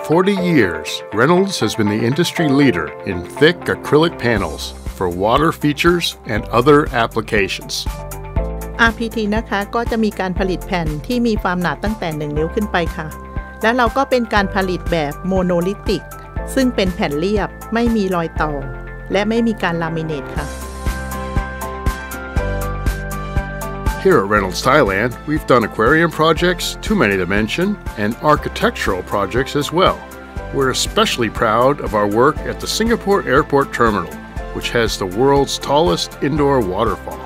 40 years, Reynolds has been the industry leader in thick acrylic panels for water features and other applications. RPT นะคะก็จะมีการผลิตแผ่นที่มีความหนาตั้งแต่1 นิ้วขึ้นไปค่ะและเราก็เป็นการผลิตแบบโมโนลิติกซึ่งเป็นแผ่นเรียบไม่มีรอยต่อและไม่มีการลามิเนตค่ะ Here at Reynolds Thailand, we've done aquarium projects, too many to mention, and architectural projects as well. We're especially proud of our work at the Singapore Airport Terminal, which has the world's tallest indoor waterfall.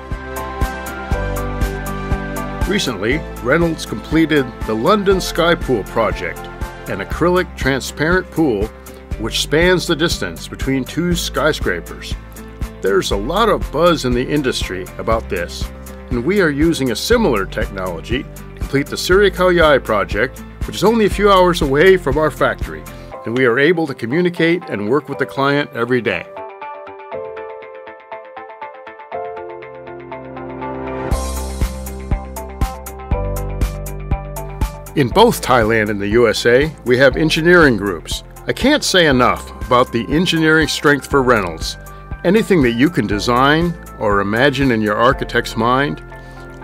Recently, Reynolds completed the London Sky Pool project, an acrylic transparent pool which spans the distance between two skyscrapers. There's a lot of buzz in the industry about this, and we are using a similar technology to complete the Surya Khao Yai project, which is only a few hours away from our factory, and we are able to communicate and work with the client every day. In both Thailand and the USA, we have engineering groups. I can't say enough about the engineering strength for Reynolds. Anything that you can design or imagine in your architect's mind,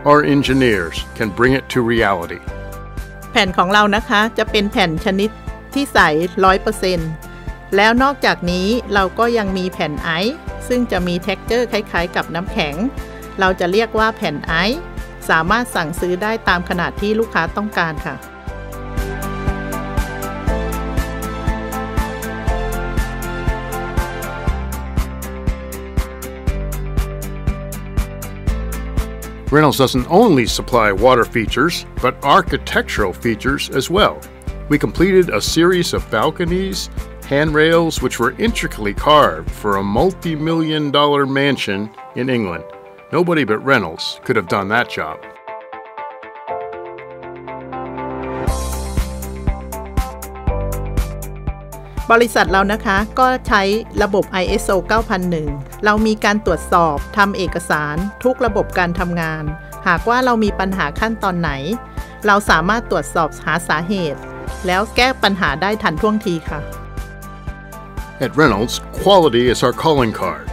our engineers can bring it to reality. แผ่นของเรานะคะจะเป็นแผ่นชนิดที่ใส 100% แล้วนอกจากนี้เราก็ยังมีแผ่นไอซ์ซึ่งจะมี texture คล้ายๆกับน้ำแข็งเราจะเรียกว่าแผ่นไอซ์สามารถสั่งซื้อได้ตามขนาดที่ลูกค้าต้องการค่ะReynolds doesn't only supply water features, but architectural features as well. We completed a series of balconies, handrails which were intricately carved for a multi-million-dollar mansion in England. Nobody but Reynolds could have done that job. บริษัทเรานะคะก็ใช้ระบบ ISO 9001 เรามีการตรวจสอบทำเอกสารทุกระบบการทำงานหากว่าเรามีปัญหาขั้นตอนไหนเราสามารถตรวจสอบหาสาเหตุแล้วแก้ปัญหาได้ทันท่วงทีค่ะ At Reynolds, quality is our calling card.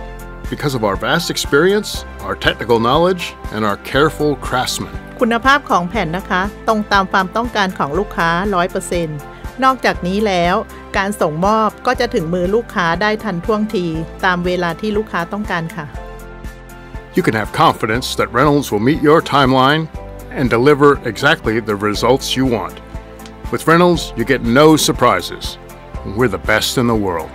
Because of our vast experience, our technical knowledge, and our careful craftsmen. คุณภาพของแผ่นนะคะตรงตามความต้องการของลูกค้า 100%นอกจากนี้แล้วการส่งมอบก็จะถึงมือลูกค้าได้ทันท่วงทีตามเวลาที่ลูกค้าต้องการค่ะ You can have confidence that Reynolds will meet your timeline and deliver exactly the results you want. With Reynolds, you get no surprises. We're the best in the world.